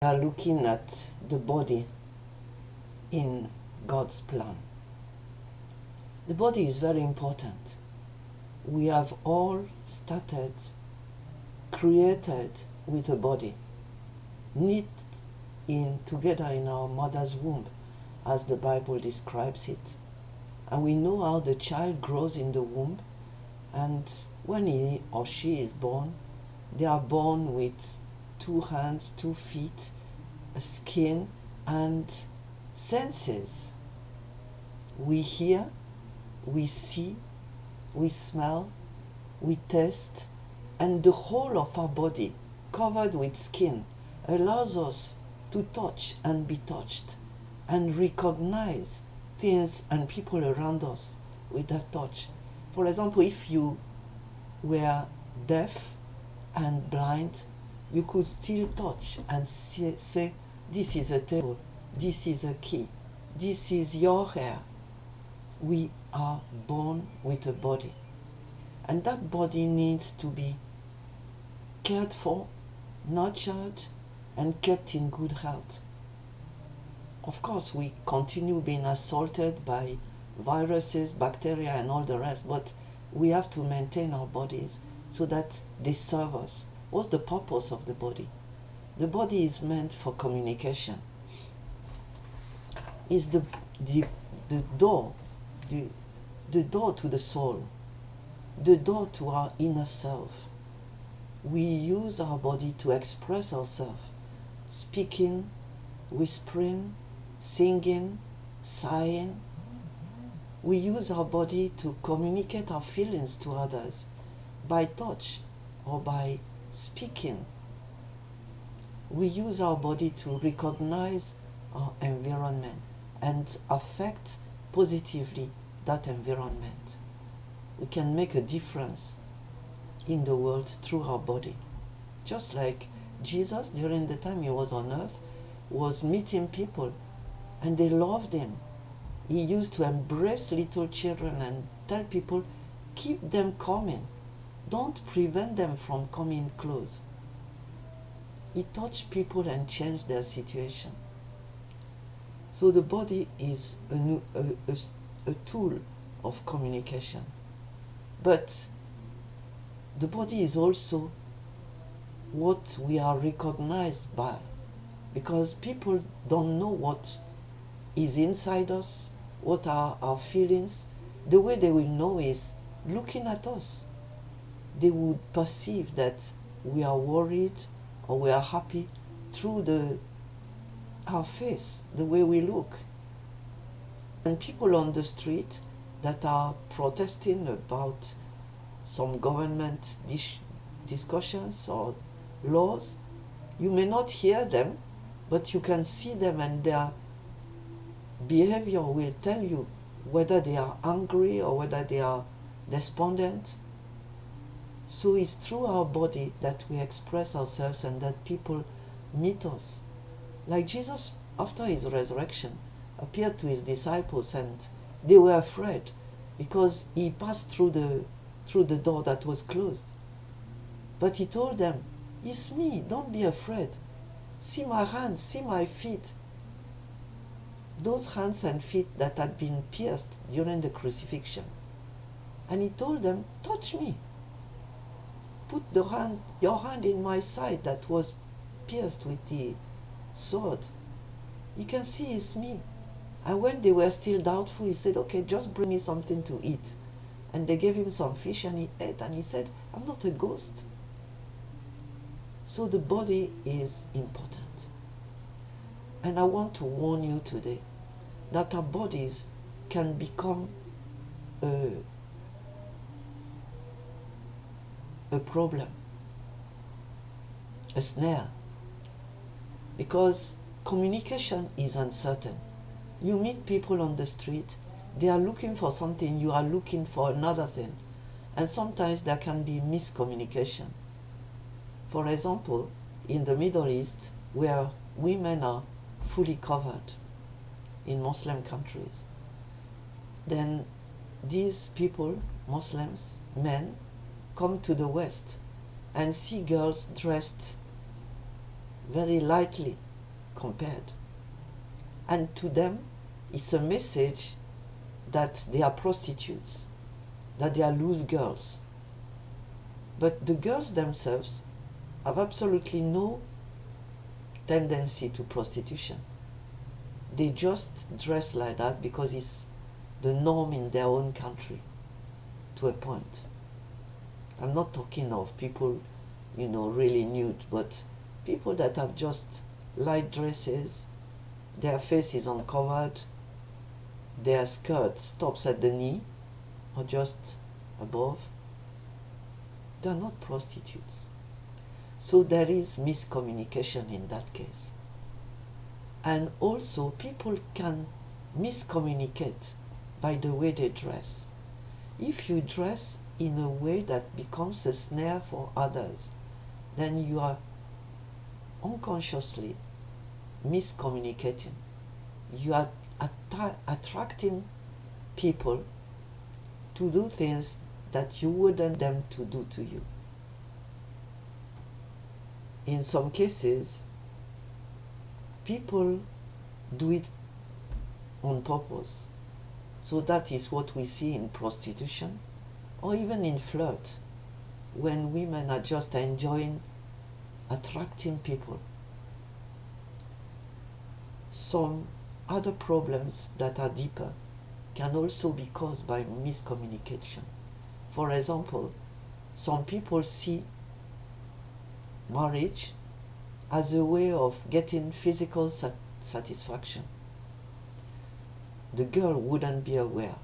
are looking at the body in God's plan. The body is very important. We have all started, created with a body, knit in together in our mother's womb, as the Bible describes it. And we know how the child grows in the womb, and when he or she is born, they are born with 2 hands, 2 feet, a skin, and senses. We hear, we see, we smell, we taste, and the whole of our body, covered with skin, allows us to touch and be touched, and recognize things and people around us with that touch. For example, if you were deaf and blind, you could still touch and say, this is a table, this is a key, this is your hair. We are born with a body, and that body needs to be cared for, nurtured, and kept in good health. Of course, we continue being assaulted by viruses, bacteria, and all the rest, but we have to maintain our bodies so that they serve us. What's the purpose of the body? The body is meant for communication. It's the door, the door to the soul, the door to our inner self. We use our body to express ourselves, speaking, whispering, singing, sighing. We use our body to communicate our feelings to others by touch or by speaking. We use our body to recognize our environment and affect positively that environment. We can make a difference in the world through our body. Just like Jesus, during the time he was on earth, was meeting people and they loved him. He used to embrace little children and tell people, keep them coming. Don't prevent them from coming close. He touched people and changed their situation. So the body is a tool of communication. But the body is also what we are recognized by, because people don't know what is inside us, what are our feelings. The way they will know is looking at us. They would perceive that we are worried or we are happy through our face, the way we look. And people on the street that are protesting about some government discussions or laws, you may not hear them, but you can see them, and their behavior will tell you whether they are angry or whether they are despondent. So it's through our body that we express ourselves and that people meet us. Like Jesus, after his resurrection, appeared to his disciples and they were afraid because he passed through the door that was closed. But he told them, it's me, don't be afraid. See my hands, see my feet. Those hands and feet that had been pierced during the crucifixion. And he told them, touch me. Put your hand in my side that was pierced with the sword. You can see it's me. And when they were still doubtful, he said, okay, just bring me something to eat. And they gave him some fish and he ate, and he said, I'm not a ghost. So the body is important. And I want to warn you today that our bodies can become a problem, a snare, because communication is uncertain. You meet people on the street, they are looking for something, you are looking for another thing, and sometimes there can be miscommunication. For example, in the Middle East, where women are fully covered in Muslim countries, then these people, Muslims, men, come to the West and see girls dressed very lightly compared. And to them, it's a message that they are prostitutes, that they are loose girls. But the girls themselves have absolutely no tendency to prostitution. They just dress like that because it's the norm in their own country, to a point. I'm not talking of people, really nude, but people that have just light dresses, their face is uncovered, their skirt stops at the knee or just above. They're not prostitutes. So there is miscommunication in that case. And also people can miscommunicate by the way they dress. If you dress in a way that becomes a snare for others, then you are unconsciously miscommunicating. You are attracting people to do things that you wouldn't them to do to you. In some cases, people do it on purpose. So that is what we see in prostitution, or even in flirt, when women are just enjoying attracting people. Some other problems that are deeper can also be caused by miscommunication. For example, some people see marriage as a way of getting physical satisfaction. The girl wouldn't be aware.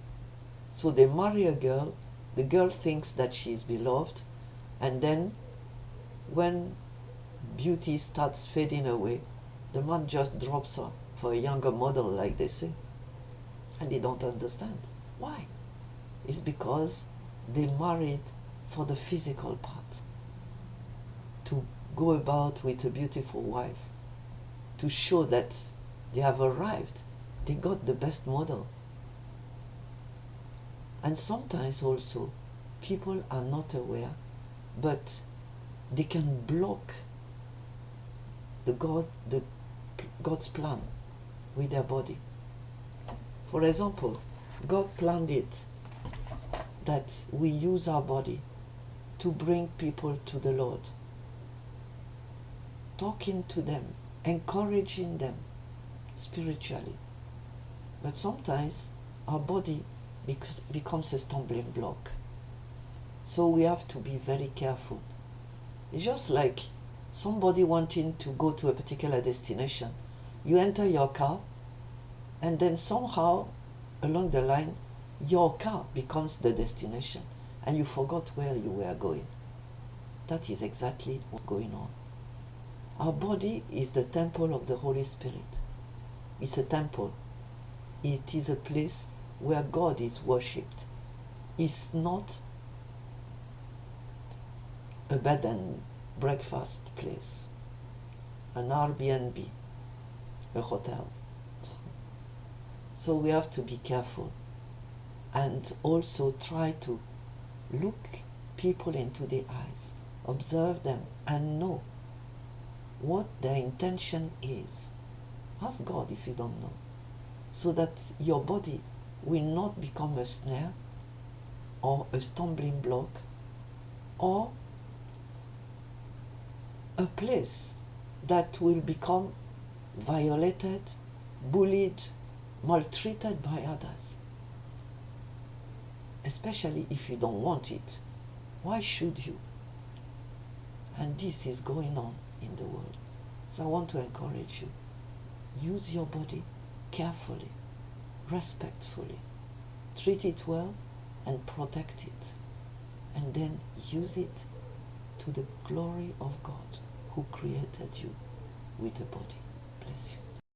So they marry a girl, the girl thinks that she is beloved, and then when beauty starts fading away, the man just drops her for a younger model, like they say. And they don't understand. Why? It's because they married for the physical part. To go about with a beautiful wife. To show that they have arrived. They got the best model. And sometimes also, people are not aware, but they can block God's plan with their body. For example, God planned it that we use our body to bring people to the Lord, talking to them, encouraging them spiritually. But sometimes our body becomes a stumbling block. So we have to be very careful. It's just like somebody wanting to go to a particular destination. You enter your car, and then somehow along the line, your car becomes the destination, and you forgot where you were going. That is exactly what's going on. Our body is the temple of the Holy Spirit. It's a temple. It is a place where God is worshipped. It's not a bed and breakfast place, an Airbnb, a hotel. So we have to be careful and also try to look people into the eyes, observe them, and know what their intention is. Ask God if you don't know, so that your body will not become a snare or a stumbling block or a place that will become violated, bullied, maltreated by others. Especially if you don't want it. Why should you? And this is going on in the world. So I want to encourage you. Use your body carefully, respectfully. Treat it well and protect it. And then use it to the glory of God who created you with a body. Bless you.